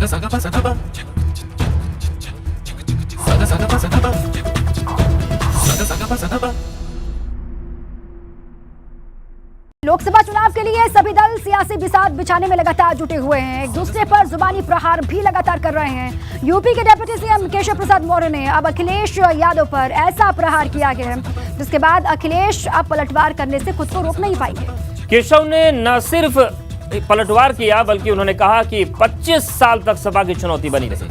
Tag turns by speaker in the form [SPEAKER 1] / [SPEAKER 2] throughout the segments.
[SPEAKER 1] लोकसभा चुनाव के लिए सभी दल सियासी बिसात बिछाने में लगातार जुटे हुए हैं। एक दूसरे पर जुबानी प्रहार भी लगातार कर रहे हैं। यूपी के डिप्टी सीएम केशव प्रसाद मौर्य ने अब अखिलेश यादव पर ऐसा प्रहार किया गया है जिसके बाद अखिलेश अब पलटवार करने से खुद को रोक नहीं पाएंगे।
[SPEAKER 2] केशव ने न सिर्फ पलटवार किया बल्कि उन्होंने कहा कि 25 साल तक सपा की चुनौती बनी रही।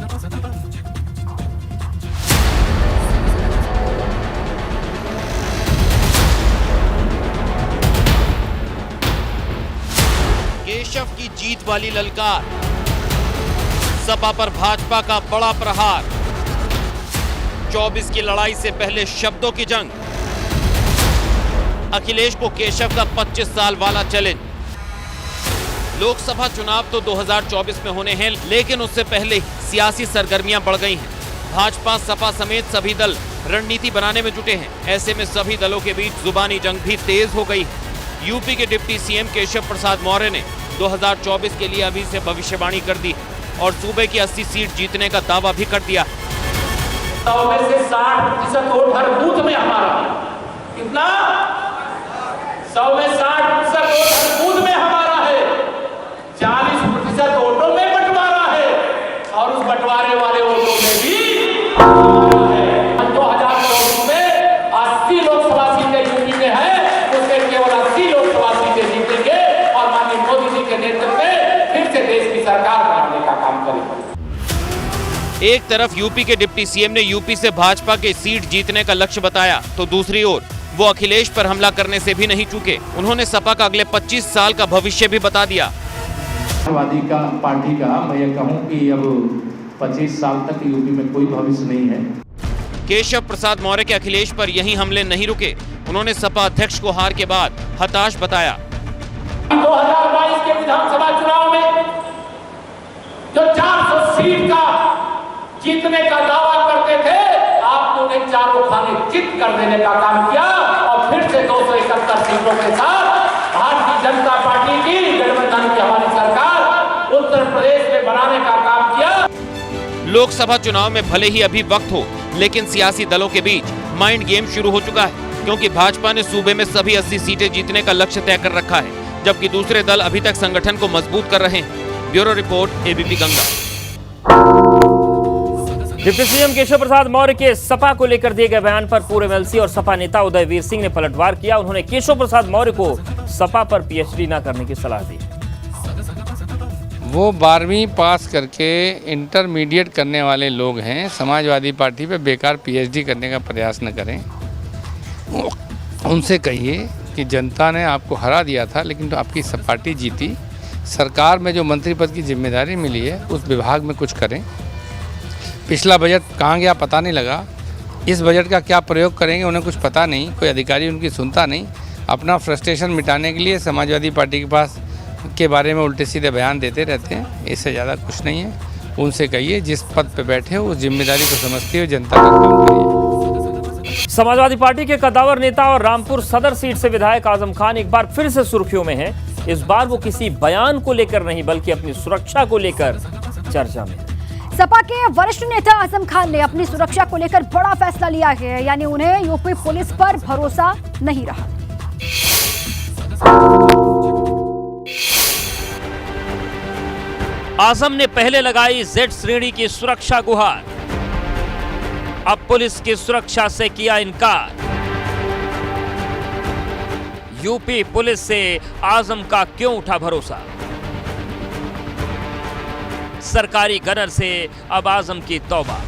[SPEAKER 3] केशव की जीत वाली ललकार, सपा पर भाजपा का बड़ा प्रहार, 24 की लड़ाई से पहले शब्दों की जंग, अखिलेश को केशव का 25 साल वाला चैलेंज। लोकसभा चुनाव तो 2024 में होने हैं, लेकिन उससे पहले सियासी सरगर्मियां बढ़ गई हैं। भाजपा सपा समेत सभी दल रणनीति बनाने में जुटे हैं। ऐसे में सभी दलों के बीच जुबानी जंग भी तेज हो गई है। यूपी के डिप्टी सीएम केशव प्रसाद मौर्य ने 2024 के लिए अभी से भविष्यवाणी कर दी और सूबे की 80 सीट जीतने का दावा भी कर दिया।
[SPEAKER 4] 100 में से 60% वोट हर बूथ में हमारा। कितना? 100 में 60% वोट हर बूथ में हमारा है। 40% वोटों में बंटवारा है और उस बंटवारे वाले वोटों में भी हमारा है। 2024 में 80 लोकसभा सीटें यूपी में है, उससे केवल 80 लोकसभा सीटें जीतेंगे और माननीय मोदी जी के नेतृत्व में फिर से देश की सरकार बनाने का काम करेंगे।
[SPEAKER 3] एक तरफ यूपी के डिप्टी सीएम ने यूपी से भाजपा के सीट जीतने का लक्ष्य बताया, तो दूसरी ओर वो अखिलेश पर हमला करने से भी नहीं चूके। उन्होंने सपा का अगले 25 साल का भविष्य भी बता दिया।
[SPEAKER 5] समाजवादी का पार्टी का मैं ये कहूं कि अब 25 साल तक यूपी में कोई भविष्य नहीं है।
[SPEAKER 3] केशव प्रसाद मौर्य के अखिलेश पर यही हमले नहीं रुके। उन्होंने सपा अध्यक्ष को हार के बाद हताश बताया।
[SPEAKER 4] 2022 के विधानसभा चुनाव में जो 400 सीट का जीतने का दावा करते थे, आपने उन्हें चारों खाने चित कर देने का काम किया और फिर से 271 सीटों के साथ भारतीय जनता पार्टी की गठबंधन की हमारी सरकार उत्तर प्रदेश में बनाने का काम किया।
[SPEAKER 3] लोकसभा चुनाव में भले ही अभी वक्त हो, लेकिन सियासी दलों के बीच माइंड गेम शुरू हो चुका है, क्योंकि भाजपा ने सूबे में सभी 80 सीटें जीतने का लक्ष्य तय कर रखा है, जबकि दूसरे दल अभी तक संगठन को मजबूत कर रहे हैं। Bureau report, ABP Ganga.
[SPEAKER 2] Deputy CM Keshav Prasad Maurya के सपा को लेकर दिए गए बयान पर पूर्व एमएलसी और सपा नेता उदयवीर सिंह ने पलटवार किया। उन्होंने केशव प्रसाद मौर्य को सपा पर पीएचडी न करने की सलाह दी।
[SPEAKER 6] वो 12वीं पास करके इंटरमीडिएट करने वाले लोग हैं। समाजवादी पार्टी पे बेकार पीएचडी करने का प्रयास न करें। उनसे कहिए कि जनता ने आपको हरा दिया था, लेकिन तो आपकी पार्टी जीती। सरकार में जो मंत्री पद की जिम्मेदारी मिली है उस विभाग में कुछ करें। पिछला बजट कहाँ गया पता नहीं लगा। इस बजट का क्या प्रयोग करेंगे उन्हें कुछ पता नहीं, कोई अधिकारी उनकी सुनता नहीं। अपना फ्रस्ट्रेशन मिटाने के लिए समाजवादी पार्टी के पास के बारे में उल्टे सीधे बयान देते रहते हैं। इससे ज़्यादा कुछ नहीं है। उनसे कहिए जिस पद पे बैठे हो उस जिम्मेदारी को समझते हुए जनता का काम करिए।
[SPEAKER 2] समाजवादी पार्टी के कद्दावर नेता और रामपुर सदर सीट से विधायक आजम खान एक बार फिर से सुर्खियों में है। इस बार वो किसी बयान को लेकर नहीं बल्कि अपनी सुरक्षा को लेकर चर्चा में।
[SPEAKER 1] सपा के वरिष्ठ नेता आजम खान ने अपनी सुरक्षा को लेकर बड़ा फैसला लिया है, यानी उन्हें यूपी पुलिस पर भरोसा नहीं रहा।
[SPEAKER 2] आजम ने पहले लगाई जेड श्रेणी की सुरक्षा गुहार, अब पुलिस की सुरक्षा से किया इनकार। यूपी पुलिस से आजम का क्यों उठा भरोसा? सरकारी गनर से अब आजम की तौबा।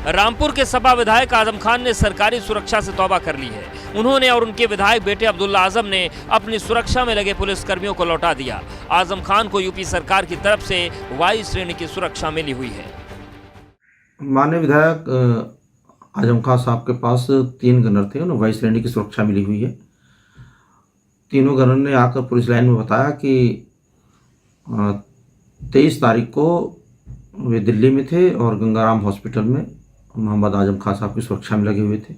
[SPEAKER 2] रामपुर के सपा विधायक आजम खान ने सरकारी सुरक्षा से तौबा कर ली है। उन्होंने और उनके विधायक बेटे अब्दुल्ला आजम ने अपनी सुरक्षा में लगे पुलिसकर्मियों को लौटा दिया। आजम खान को यूपी सरकार की तरफ से वाई श्रेणी की सुरक्षा मिली हुई है।
[SPEAKER 7] माननीय विधायक आजम खान साहब के पास 3 गनर थे, उन्हें वाई श्रेणी की सुरक्षा मिली हुई है। तीनों गनर ने आकर पुलिस लाइन में बताया कि 23 तारीख को वे दिल्ली में थे और गंगाराम हॉस्पिटल में मोहम्मद आजम खान साहब की सुरक्षा में लगे हुए थे।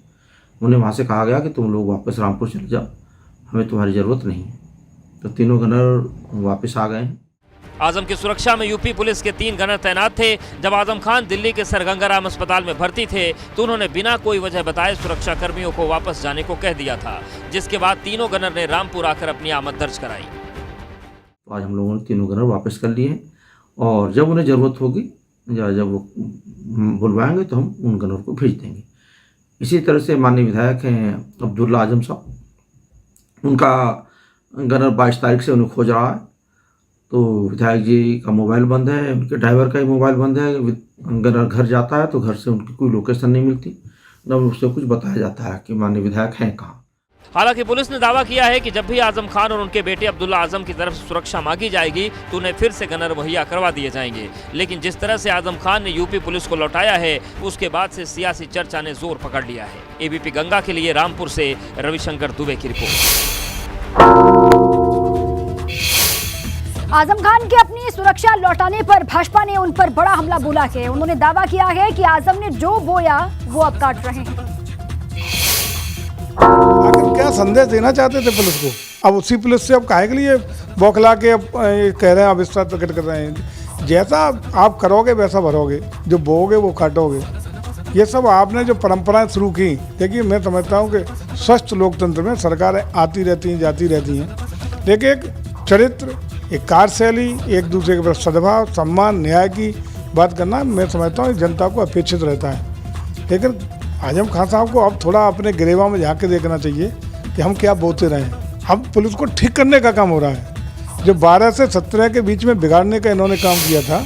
[SPEAKER 7] उन्हें वहाँ से कहा गया कि तुम लोग वापस रामपुर चले जाओ, हमें तुम्हारी ज़रूरत नहीं है। तो तीनों गनर वापस आ गए हैं।
[SPEAKER 2] आजम की सुरक्षा में यूपी पुलिस के 3 गनर तैनात थे। जब आजम खान दिल्ली के सर गंगाराम अस्पताल में भर्ती थे तो उन्होंने बिना कोई वजह बताए सुरक्षा कर्मियों को वापस जाने को कह दिया था, जिसके बाद तीनों गनर ने रामपुर आकर अपनी आमद दर्ज कराई।
[SPEAKER 7] आज हम लोगों ने तीनों गनर वापस कर लिए और जब उन्हें ज़रूरत होगी या जब वो बुलवाएंगे तो हम उन गनर को भेज देंगे। इसी तरह से माननीय विधायक हैं अब्दुल्ला आजम साहब, उनका गनर 22 तारीख से उन्हें खोज रहा है। तो विधायक जी का मोबाइल बंद है, उनके ड्राइवर का ही मोबाइल बंद है। गनर घर जाता है तो घर से उनकी कोई लोकेशन नहीं मिलती, न उससे कुछ बताया जाता है कि माननीय विधायक हैं कहाँ।
[SPEAKER 2] हालांकि पुलिस ने दावा किया है कि जब भी आजम खान और उनके बेटे अब्दुल्ला आजम की तरफ से सुरक्षा मांगी जाएगी तो उन्हें फिर से गनर मुहैया करवा दिए जाएंगे। लेकिन जिस तरह से आजम खान ने यूपी पुलिस को लौटाया है, उसके बाद से सियासी चर्चा ने जोर पकड़ लिया है। एबीपी गंगा के लिए रामपुर से रविशंकर दुबे की रिपोर्ट।
[SPEAKER 1] आजम खान के अपनी सुरक्षा लौटाने पर भाजपा ने उन पर बड़ा हमला बोला है। उन्होंने दावा किया है कि आजम ने जो बोया वो अब काट रहे हैं।
[SPEAKER 8] आखिर क्या संदेश देना चाहते थे पुलिस को? अब उसी पुलिस से अब काहे के लिए बौखला के अब कह रहे हैं, अब विश्वास प्रकट कर रहे हैं। जैसा आप करोगे वैसा भरोगे, जो बोओगे वो काटोगे। ये सब आपने जो परंपराएं शुरू की, देखिए मैं समझता हूँ कि स्वस्थ लोकतंत्र में सरकारें आती रहती हैं, जाती रहती हैं, लेकिन एक चरित्र, एक कार्यशैली, एक दूसरे के प्रति सद्भाव, सम्मान, न्याय की बात करना मैं समझता हूँ जनता को अपेक्षित रहता है। लेकिन आजम खान साहब को अब थोड़ा अपने गिरेवा में झाँक के देखना चाहिए कि हम क्या बोलते रहे हैं। अब पुलिस को ठीक करने का काम हो रहा है। जो 12 से 17 के बीच में बिगाड़ने का इन्होंने काम किया था।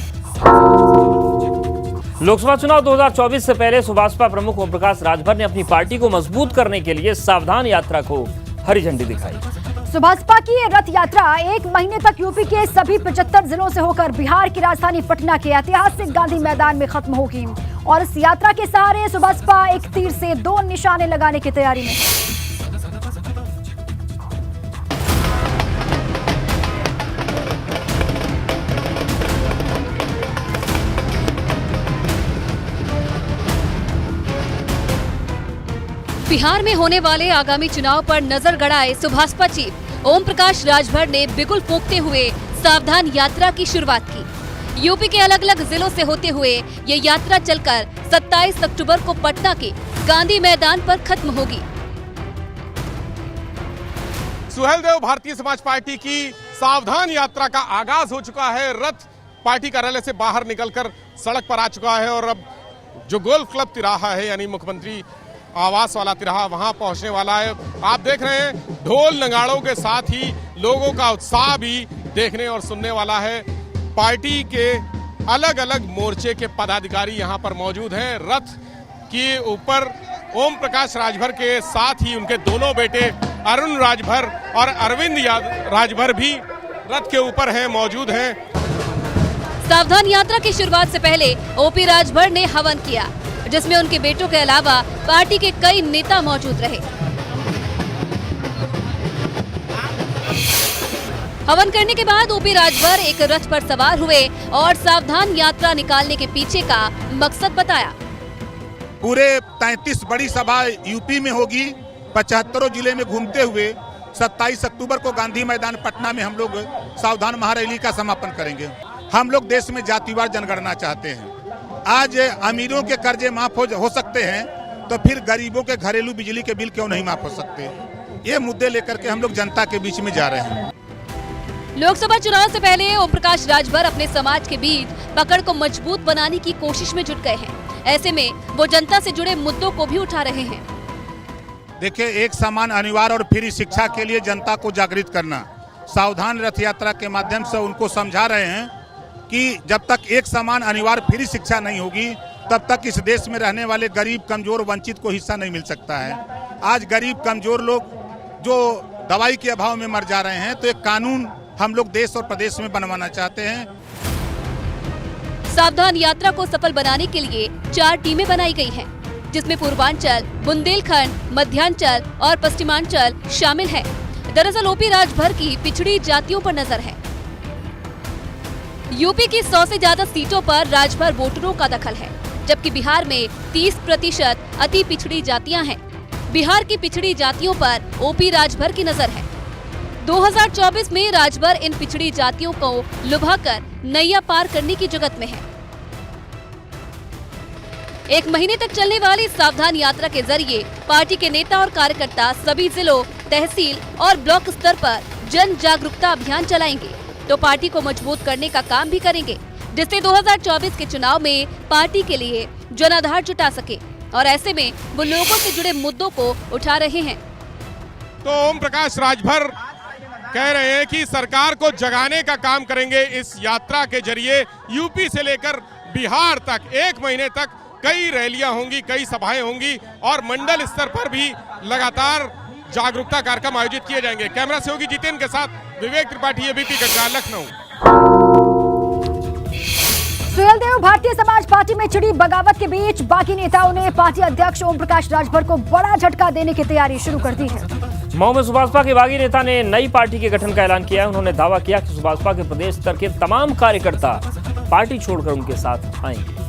[SPEAKER 2] लोकसभा चुनाव 2024 से पहले सुभाषपा प्रमुख ओम प्रकाश राजभर ने अपनी पार्टी को मजबूत करने के लिए सावधान यात्रा को हरी झंडी दिखाई।
[SPEAKER 1] सुभाषपा की ये रथ यात्रा 1 महीने तक यूपी के सभी 75 जिलों से होकर बिहार की राजधानी पटना के ऐतिहासिक गांधी मैदान में खत्म होगी और इस यात्रा के सहारे सुभाषपा एक तीर से 2 निशाने लगाने की तैयारी में।
[SPEAKER 9] बिहार में होने वाले आगामी चुनाव पर नजर गड़ाए सुभाषपा चीफ ओम प्रकाश राजभर ने बिगुल फूंकते हुए सावधान यात्रा की शुरुआत की। यूपी के अलग अलग जिलों से होते हुए ये यात्रा चलकर 27 अक्टूबर को पटना के गांधी मैदान पर खत्म होगी।
[SPEAKER 10] सुहेलदेव भारतीय समाज पार्टी की सावधान यात्रा का आगाज हो चुका है। रथ पार्टी कार्यालय से बाहर निकलकर सड़क पर आ चुका है और अब जो गोल्फ क्लब तिराहा है यानी मुख्यमंत्री आवास वाला तिराहा, वहां पहुंचने वाला है। आप देख रहे हैं ढोल नगाड़ों के साथ ही लोगों का उत्साह भी देखने और सुनने वाला है। पार्टी के अलग अलग मोर्चे के पदाधिकारी यहां पर मौजूद हैं। रथ के ऊपर ओम प्रकाश राजभर के साथ ही उनके दोनों बेटे अरुण राजभर और अरविंद राजभर भी रथ के ऊपर हैं, मौजूद हैं।
[SPEAKER 9] सावधान यात्रा की शुरुआत से पहले ओपी राजभर ने हवन किया, जिसमें उनके बेटों के अलावा पार्टी के कई नेता मौजूद रहे। हवन करने के बाद ओपी राजभर एक रथ पर सवार हुए और सावधान यात्रा निकालने के पीछे का मकसद बताया।
[SPEAKER 11] पूरे 33 बड़ी सभा यूपी में होगी, 75 जिले में घूमते हुए 27 अक्टूबर को गांधी मैदान पटना में हम लोग सावधान महारैली का समापन करेंगे। हम लोग देश में जातिवार जनगणना चाहते हैं। आज अमीरों के कर्जे माफ हो सकते हैं तो फिर गरीबों के घरेलू बिजली के बिल क्यों नहीं माफ हो सकते? ये मुद्दे लेकर के हम लोग जनता के बीच में जा रहे हैं।
[SPEAKER 9] लोकसभा चुनाव से पहले ओम प्रकाश राजभर अपने समाज के बीच पकड़ को मजबूत बनाने की कोशिश में जुट गए हैं। ऐसे में वो जनता से जुड़े मुद्दों को भी उठा रहे हैं।
[SPEAKER 11] देखिए, एक समान अनिवार्य और फ्री शिक्षा के लिए जनता को जागृत करना, सावधान रथ यात्रा के माध्यम से उनको समझा रहे हैं कि जब तक एक समान अनिवार्य फ्री शिक्षा नहीं होगी तब तक इस देश में रहने वाले गरीब, कमजोर, वंचित को हिस्सा नहीं मिल सकता है। आज गरीब, कमजोर लोग जो दवाई के अभाव में मर जा रहे हैं, तो एक कानून हम लोग देश और प्रदेश में बनवाना चाहते हैं।
[SPEAKER 9] सावधान यात्रा को सफल बनाने के लिए 4 टीमें बनाई गई हैं, जिसमें पूर्वांचल, बुंदेलखंड, मध्यांचल और पश्चिमांचल शामिल है। दरअसल ओपी राजभर की पिछड़ी जातियों पर नजर है। यूपी की 100 से ज्यादा सीटों पर राजभर वोटरों का दखल है, जबकि बिहार में 30% अति पिछड़ी जातियां हैं। बिहार की पिछड़ी जातियों पर ओपी राजभर की नजर है। 2024 में राजभर इन पिछड़ी जातियों को लुभाकर नैया पार करने की जुगत में है। एक महीने तक चलने वाली सावधान यात्रा के जरिए पार्टी के नेता और कार्यकर्ता सभी जिलों, तहसील और ब्लॉक स्तर पर जन जागरूकता अभियान चलाएंगे तो पार्टी को मजबूत करने का काम भी करेंगे, जिससे 2024 के चुनाव में पार्टी के लिए जनाधार जुटा सके। और ऐसे में वो लोगों से जुड़े मुद्दों को उठा रहे हैं।
[SPEAKER 10] तो ओम प्रकाश राजभर कह रहे हैं कि सरकार को जगाने का काम करेंगे। इस यात्रा के जरिए यूपी से लेकर बिहार तक 1 महीने तक कई रैलियां होंगी, कई सभाएं होंगी और मंडल स्तर पर भी लगातार जागरूकता कार्यक्रम आयोजित किए जाएंगे। कैमरा सहयोगी जितेंद्र के साथ विवेक त्रिपाठी, एबीपी गढ़वाल, लखनऊ।
[SPEAKER 1] सुहेलदेव भारतीय समाज पार्टी में छिड़ी बगावत के बीच बागी नेताओं ने पार्टी अध्यक्ष ओम प्रकाश राजभर को बड़ा झटका देने की तैयारी शुरू कर दी है।
[SPEAKER 2] मऊ में सुभाषपा के बागी नेता ने नई पार्टी के गठन का ऐलान किया। उन्होंने दावा किया कि सुभाषपा के प्रदेश स्तर के तमाम कार्यकर्ता पार्टी छोड़कर उनके साथ आएंगे।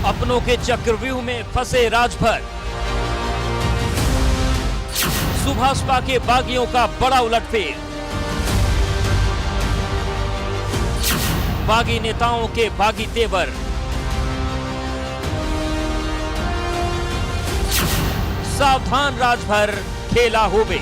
[SPEAKER 2] अपनों के चक्रव्यूह में फंसे राजभर, सुभाषपा के बागियों का बड़ा उलटफेर, बागी नेताओं के बागी तेवर, सावधान राजभर खेला होबे।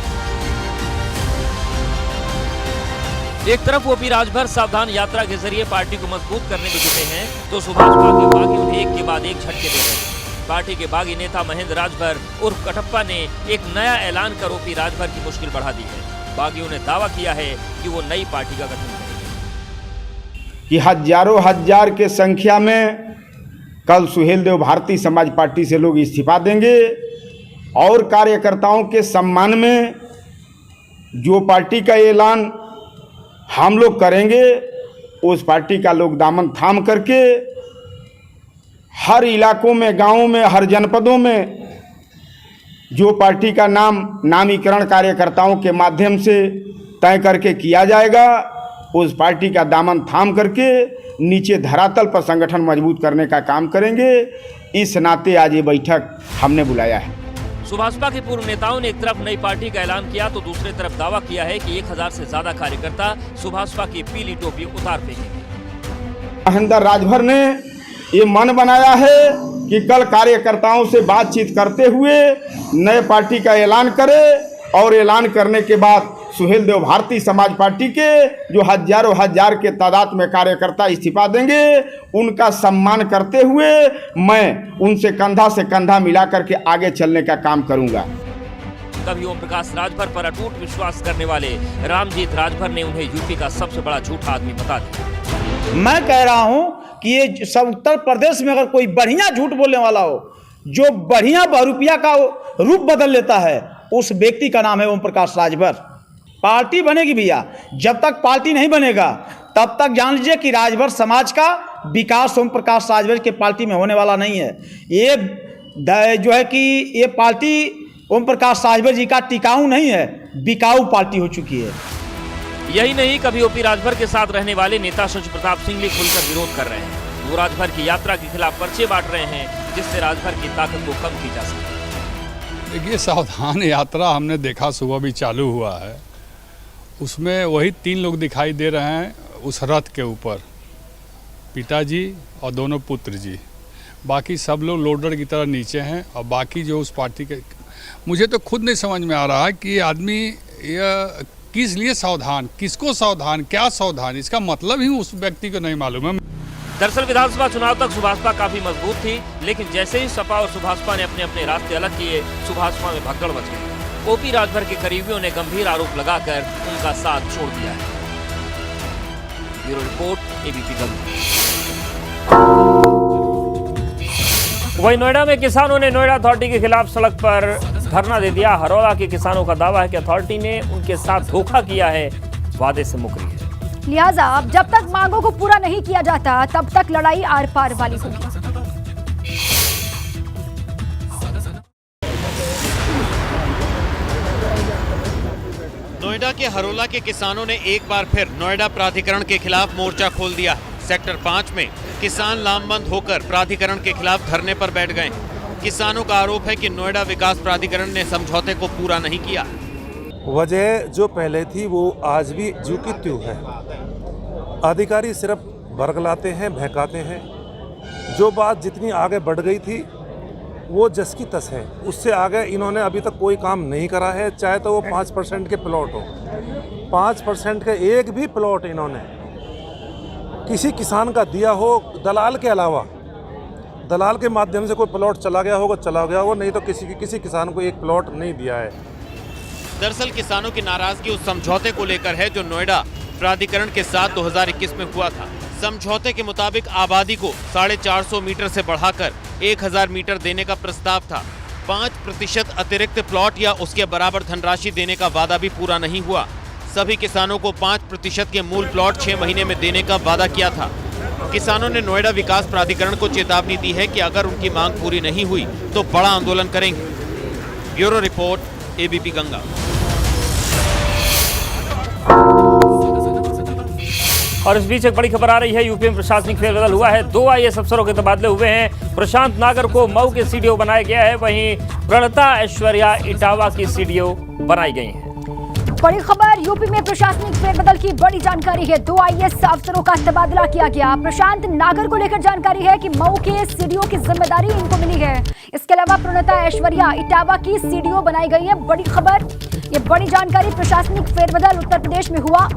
[SPEAKER 2] एक तरफ ओपी राजभर सावधान यात्रा के जरिए पार्टी को मजबूत करने में जुटे हैं तो सुभाषपा के बागी उन्हें एक के बाद एक झटके दे रहे हैं। पार्टी के बागी नेता महेंद्र राजभर उर्फ कटप्पा ने एक नया ऐलान कर ओपी राजभर की मुश्किल बढ़ा दी है। बागियों ने दावा किया है कि वो नई पार्टी का गठन करेंगे।
[SPEAKER 12] कि हजारों हजार के संख्या में कल सुहेलदेव भारतीय समाज पार्टी से लोग इस्तीफा देंगे और कार्यकर्ताओं के सम्मान में जो पार्टी का ऐलान हम लोग करेंगे उस पार्टी का लोग दामन थाम करके हर इलाकों में, गांवों में, हर जनपदों में जो पार्टी का नामीकरण कार्यकर्ताओं के माध्यम से तय करके किया जाएगा, उस पार्टी का दामन थाम करके नीचे धरातल पर संगठन मजबूत करने का काम करेंगे। इस नाते आज ये बैठक हमने बुलाया है।
[SPEAKER 2] सुभाषपा के पूर्व नेताओं ने एक तरफ नई पार्टी का ऐलान किया तो दूसरी तरफ दावा किया है कि 1000 से ज्यादा कार्यकर्ता सुभाषपा की पीली टोपी उतार फेंकेंगे।
[SPEAKER 12] महेंद्र राजभर ने ये मन बनाया है कि कल कार्यकर्ताओं से बातचीत करते हुए नए पार्टी का ऐलान करे और ऐलान करने के बाद सुहेलदेव भारतीय समाज पार्टी के जो हजारों हजार के तादाद में कार्यकर्ता इस्तीफा देंगे उनका सम्मान करते हुए मैं उनसे कंधा से कंधा मिला करके आगे चलने का काम करूंगा।
[SPEAKER 2] कभी ओम प्रकाश राजभर पर अटूट विश्वास करने वाले रामजीत राजभर ने उन्हें यूपी का सबसे बड़ा झूठा आदमी बता दिया।
[SPEAKER 13] मैं कह रहा हूं कि ये सब उत्तर प्रदेश में अगर कोई बढ़िया झूठ बोलने वाला हो, जो बढ़िया बहुरूपिया का रूप बदल लेता है, उस व्यक्ति का नाम है ओम प्रकाश राजभर। पार्टी बनेगी भैया, जब तक पार्टी नहीं बनेगा तब तक जान लीजिए कि राजभर समाज का विकास ओम प्रकाश राजभर के पार्टी में होने वाला नहीं है। ये जो है कि ये पार्टी ओम प्रकाश राजभर जी का टिकाऊ नहीं है, बिकाऊ पार्टी हो चुकी है।
[SPEAKER 2] यही नहीं, कभी ओपी राजभर के साथ रहने वाले नेता शशि प्रताप सिंह भी खुलकर विरोध कर रहे हैं। वो राजभर की यात्रा के खिलाफ पर्चे बांट रहे हैं जिससे राजभर की ताकत को कम की जा सके।
[SPEAKER 6] देखिए, सावधान यात्रा हमने देखा सुबह भी चालू हुआ है, उसमें वही 3 लोग दिखाई दे रहे हैं उस रथ के ऊपर, पिताजी और दोनों पुत्र जी। बाकी सब लोग लोडर की तरह नीचे हैं और बाकी जो उस पार्टी के, मुझे तो खुद नहीं समझ में आ रहा है कि आदमी यह किस लिए सावधान, किसको सावधान, क्या सावधान, इसका मतलब ही उस व्यक्ति को नहीं मालूम है।
[SPEAKER 2] दरअसल विधानसभा चुनाव तक सुभाषपा काफी मजबूत थी, लेकिन जैसे ही सपा और सुभाषपा ने अपने अपने रास्ते अलग किए, सुभाषपा में भगदड़ मच गई। ओपी राजभर के करीबियों ने गंभीर आरोप लगाकर उनका साथ छोड़ दिया है। Bureau report, ABP Garhwal. वहीं नोएडा में किसानों ने नोएडा अथॉरिटी के खिलाफ सड़क पर धरना दे दिया। हरौला के किसानों का दावा है कि अथॉरिटी ने उनके साथ धोखा किया है, वादे से मुकरी है।
[SPEAKER 1] लिहाजा अब जब तक मांगों को पूरा नहीं किया जाता तब तक लड़ाई आर पार वाली होगी।
[SPEAKER 3] नोएडा के हरौला के किसानों ने एक बार फिर नोएडा प्राधिकरण के खिलाफ मोर्चा खोल दिया। सेक्टर 5 में किसान लामबंद होकर प्राधिकरण के खिलाफ धरने पर बैठ गए। किसानों का आरोप है कि नोएडा विकास प्राधिकरण ने समझौते को पूरा नहीं किया।
[SPEAKER 14] वजह जो पहले थी वो आज भी ज्यों की त्यों है। अधिकारी सिर्फ बरगलाते हैं, बहकाते हैं। जो बात जितनी आगे बढ़ गई थी वो जस की तस है, उससे आगे इन्होंने अभी तक कोई काम नहीं करा है। चाहे तो वो 5% के प्लॉट हो, 5% के एक भी प्लॉट इन्होंने किसी किसान का दिया हो, दलाल के अलावा, दलाल के माध्यम से कोई प्लॉट चला गया होगा, नहीं तो किसी किसान को एक प्लॉट नहीं दिया है।
[SPEAKER 3] दरअसल किसानों की नाराजगी उस समझौते को लेकर है जो नोएडा प्राधिकरण के साथ 2021 में हुआ था। समझौते के मुताबिक आबादी को 450 मीटर से बढ़ाकर 1000 मीटर देने का प्रस्ताव था। 5% अतिरिक्त प्लॉट या उसके बराबर धनराशि देने का वादा भी पूरा नहीं हुआ। सभी किसानों को 5% के मूल प्लॉट 6 महीने में देने का वादा किया था। किसानों ने नोएडा विकास प्राधिकरण को चेतावनी दी है कि अगर उनकी मांग पूरी नहीं हुई तो बड़ा आंदोलन करेंगे। Bureau report, ABP Ganga.
[SPEAKER 2] और इस बीच एक बड़ी खबर आ रही है, यूपी में प्रशासनिक फेरबदल हुआ है। 2 IAS अफसरों के तबादले हुए हैं। प्रशांत नागर को मऊ के CDO बनाया गया है, वहीं प्रणता ऐश्वर्या इटावा की CDO बनाई गई हैं।
[SPEAKER 1] बड़ी खबर, यूपी में प्रशासनिक फेरबदल की बड़ी जानकारी है। 2 IAS अफसरों का तबादला किया गया। प्रशांत नागर को लेकर जानकारी है कि मऊ के CDO की जिम्मेदारी इनको मिली है। इसके अलावा प्रणता ऐश्वर्या इटावा की CDO बनाई गई है। बड़ी खबर, ये बड़ी जानकारी, प्रशासनिक फेरबदल उत्तर प्रदेश में हुआ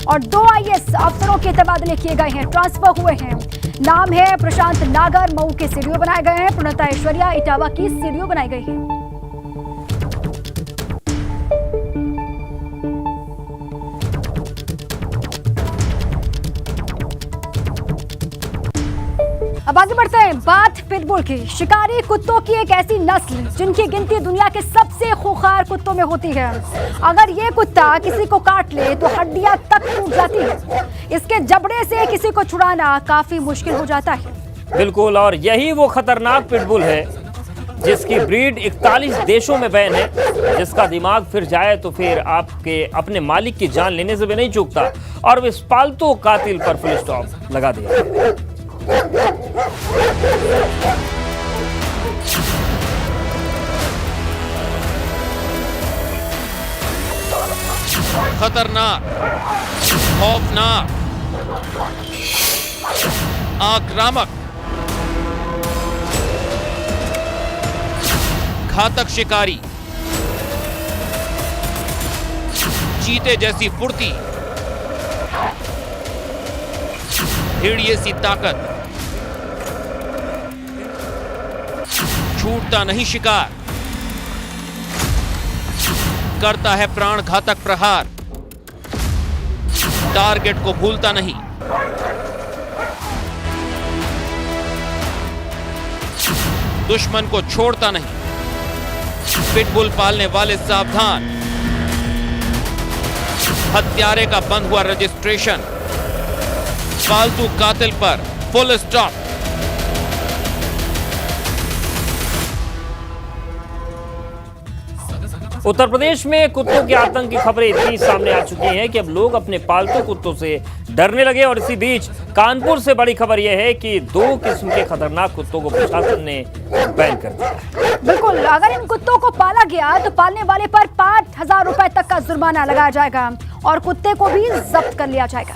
[SPEAKER 1] और 2 IAS अफसरों के तबादले किए गए हैं, ट्रांसफर हुए हैं। नाम है प्रशांत नागर, मऊ के CDO बनाए गए हैं। प्रणता ऐश्वर्या इटावा की CDO बनाई गई है। अब आगे बढ़ते हैं, बात पिटबुल की। शिकारी कुत्तों की एक ऐसी नस्ल जिनकी गिनती दुनिया के सबसे खूंखार कुत्तों में होती है। अगर ये कुत्ता किसी को काट ले तो हड्डियां तक टूट जाती है। इसके जबड़े से किसी को छुड़ाना काफी मुश्किल हो जाता है।
[SPEAKER 2] बिल्कुल, और यही वो खतरनाक पिटबुल है जिसकी ब्रीड 41 देशों में बैन है, जिसका दिमाग फिर जाए तो फिर आपके अपने मालिक की जान लेने से भी नहीं चूकता, और वो इस पालतू कातिल पर फुल स्टॉप लगा दिया।
[SPEAKER 3] खतरनाक, खौफनाक, आक्रामक, घातक शिकारी, चीते जैसी फुर्ती, भेड़िए सी ताकत, छूटता नहीं शिकार, करता है प्राण घातक प्रहार, टारगेट को भूलता नहीं, दुश्मन को छोड़ता नहीं। पिटबुल पालने वाले सावधान, हत्यारे का बंद हुआ रजिस्ट्रेशन, पालतू कातिल पर फुल स्टॉप।
[SPEAKER 2] उत्तर प्रदेश में कुत्तों के आतंक की खबरें इतनी सामने आ चुकी हैं कि अब लोग अपने पालतू कुत्तों से डरने लगे। और इसी बीच कानपुर से बड़ी खबर यह है कि 2 किस्म के खतरनाक कुत्तों को प्रशासन ने बैन कर दिया।
[SPEAKER 1] बिल्कुल, अगर इन कुत्तों को पाला गया तो पालने वाले पर 5,000 रुपए तक का जुर्माना लगाया जाएगा और कुत्ते को भी जब्त कर लिया जाएगा।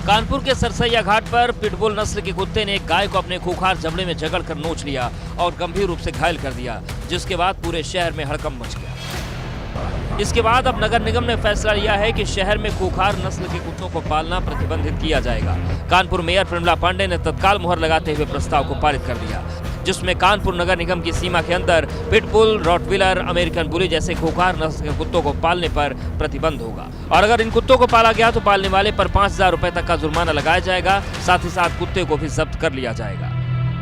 [SPEAKER 2] कानपुर के सरसैया घाट पर पिटबुल नस्ल के कुत्ते ने एक गाय को अपने खूंखार जबड़े में जकड़कर नोच लिया और गंभीर रूप से घायल कर दिया, जिसके बाद पूरे शहर में हड़कंप मच गया। इसके बाद अब नगर निगम ने फैसला लिया है कि शहर में खूंखार नस्ल के कुत्तों को पालना प्रतिबंधित किया जाएगा। कानपुर मेयर प्रमिला पांडे ने तत्काल मुहर लगाते हुए प्रस्ताव को पारित कर दिया, जिसमें कानपुर नगर निगम की सीमा के अंदर पिटबुल, रॉटविलर, अमेरिकन बुली जैसे खूंखार नस्ल के कुत्तों को पालने पर प्रतिबंध होगा। और अगर इन कुत्तों को पाला गया तो पालने वाले पर 5,000 रुपए तक का जुर्माना लगाया जाएगा। साथ ही साथ कुत्ते को भी जब्त कर लिया जाएगा।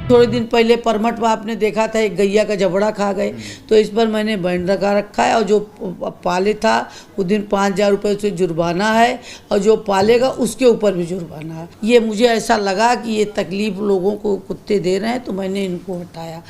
[SPEAKER 15] थोड़े दिन पहले परमठ में आपने देखा था एक गैया का जबड़ा खा गए, तो इस पर मैंने बैन लगा रखा है और जो पाले था उस दिन 5,000 रुपये से जुर्माना है और जो पालेगा उसके ऊपर भी जुर्माना है। ये मुझे ऐसा लगा कि ये तकलीफ लोगों को कुत्ते दे रहे हैं तो मैंने इनको हटाया।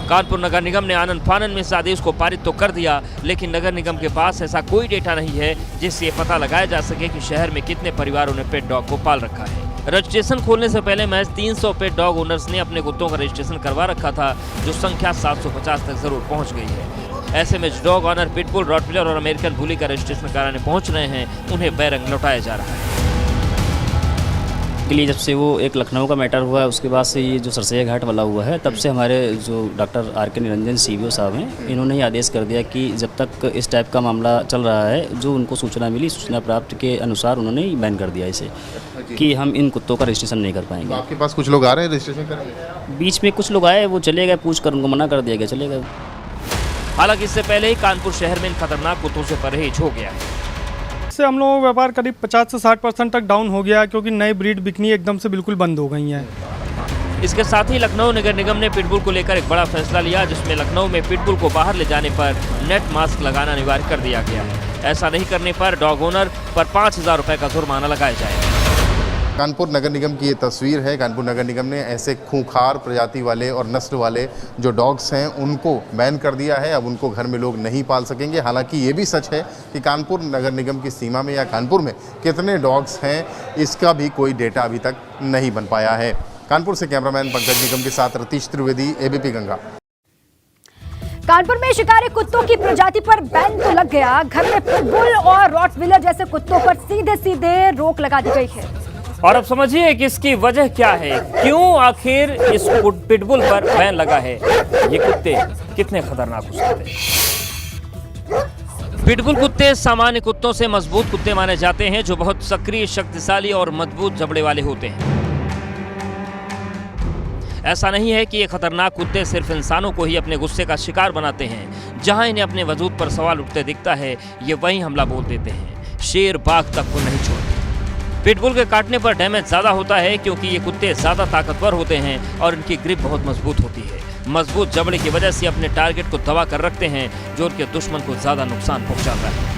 [SPEAKER 2] कानपुर नगर निगम ने आनन फानन में इस आदेश को पारित तो कर दिया, लेकिन नगर निगम के पास ऐसा कोई डेटा नहीं है जिससे पता लगाया जा सके कि शहर में कितने परिवारों ने पेट डॉग को पाल रखा है। रजिस्ट्रेशन खोलने से पहले महज 300 पेट डॉग ओनर्स ने अपने कुत्तों का रजिस्ट्रेशन करवा रखा था, जो संख्या 750 तक जरूर पहुंच गई है। ऐसे में डॉग ऑनर पिटबुल, रॉटविलर और अमेरिकन बुली का रजिस्ट्रेशन कराने पहुंच रहे हैं, उन्हें बैरंग लौटाया जा रहा है।
[SPEAKER 16] के लिए जब से वो एक लखनऊ का मैटर हुआ है, उसके बाद से ये जो सरसैया घाट वाला हुआ है, तब से हमारे जो डॉक्टर आर.के. निरंजन CBO साहब हैं, इन्होंने ही आदेश कर दिया कि जब तक इस टाइप का मामला चल रहा है, जो उनको सूचना मिली, सूचना प्राप्त के अनुसार उन्होंने ही बैन कर दिया इसे कि हम इन कुत्तों का रजिस्ट्रेशन नहीं कर पाएंगे।
[SPEAKER 10] तो आपके पास कुछ लोग आ रहे हैं रजिस्ट्रेशन करने?
[SPEAKER 16] बीच में कुछ लोग आए, वो चले गए, पूछ कर उनको मना कर दिया गया, चले गए।
[SPEAKER 2] हालांकि इससे पहले ही कानपुर शहर में इन खतरनाक कुत्तों से परहेज हो गया है।
[SPEAKER 17] इससे हम लोगों का व्यापार करीब 50 से 60% तक डाउन हो गया, क्योंकि नई ब्रीड बिकनी एकदम से बिल्कुल बंद हो गई हैं।
[SPEAKER 2] इसके साथ ही लखनऊ नगर निगम ने पिटबुल को लेकर एक बड़ा फैसला लिया, जिसमें लखनऊ में पिटबुल को बाहर ले जाने पर नेट मास्क लगाना अनिवार्य कर दिया गया है। ऐसा नहीं करने पर डॉग ओनर पर 5,000 रुपए का जुर्माना लगाया जाएगा।
[SPEAKER 10] कानपुर नगर निगम की ये तस्वीर है। कानपुर नगर निगम ने ऐसे खूंखार प्रजाति वाले और नस्ल वाले जो डॉग्स हैं उनको बैन कर दिया है। अब उनको घर में लोग नहीं पाल सकेंगे। हालांकि ये भी सच है कि कानपुर नगर निगम की सीमा में या कानपुर में कितने डॉग्स हैं, इसका भी कोई डेटा अभी तक नहीं बन पाया है। कानपुर से कैमरामैन पंकज निगम के साथ रतीश त्रिवेदी, ABP गंगा।
[SPEAKER 1] कानपुर में शिकारी कुत्तों की प्रजाति पर बैन तो लग गया, घर में पिटबुल और रॉटविलर जैसे कुत्तों पर सीधे सीधे रोक लगा दी गई है।
[SPEAKER 2] और अब समझिए कि इसकी वजह क्या है, क्यों आखिर इस पिटबुल पर बैन लगा है। ये कुत्ते कितने खतरनाक हो सकते हैं। पिटबुल कुत्ते सामान्य कुत्तों से मजबूत कुत्ते माने जाते हैं, जो बहुत सक्रिय, शक्तिशाली और मजबूत जबड़े वाले होते हैं। ऐसा नहीं है कि ये खतरनाक कुत्ते सिर्फ इंसानों को ही अपने गुस्से का शिकार बनाते हैं। जहां इन्हें अपने वजूद पर सवाल उठते दिखता है, ये वहीं हमला बोल देते हैं। शेर बाघ तक को नहीं छोड़ते। पिटबुल के काटने पर डैमेज ज्यादा होता है, क्योंकि ये कुत्ते ज्यादा ताकतवर होते हैं और इनकी ग्रिप बहुत मजबूत होती है। मजबूत जबड़े की वजह से अपने टारगेट को दबा कर रखते हैं, जो उनके दुश्मन को ज्यादा नुकसान पहुंचाता है।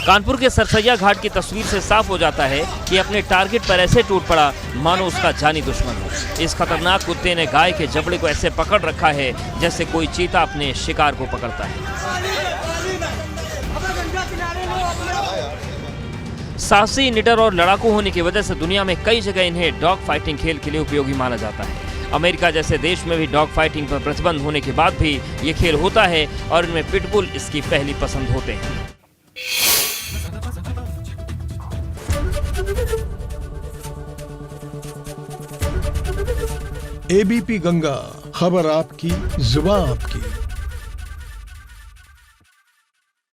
[SPEAKER 2] कानपुर के सरसैया घाट की तस्वीर से साफ हो जाता है कि अपने टारगेट पर ऐसे टूट पड़ा मानो उसका जानी दुश्मन हो। इस खतरनाक कुत्ते ने गाय के जबड़े को ऐसे पकड़ रखा है जैसे कोई चीता अपने शिकार को पकड़ता है। साहसी, निडर और लड़ाकू होने की वजह से दुनिया में कई जगह इन्हें डॉग फाइटिंग खेल के लिए उपयोगी माना जाता है। अमेरिका जैसे देश में भी डॉग फाइटिंग पर प्रतिबंध होने के बाद भी ये खेल होता है और इनमें पिटबुल इसकी पहली पसंद होते हैं।
[SPEAKER 18] ABP गंगा, खबर आपकी, जुबान आपकी।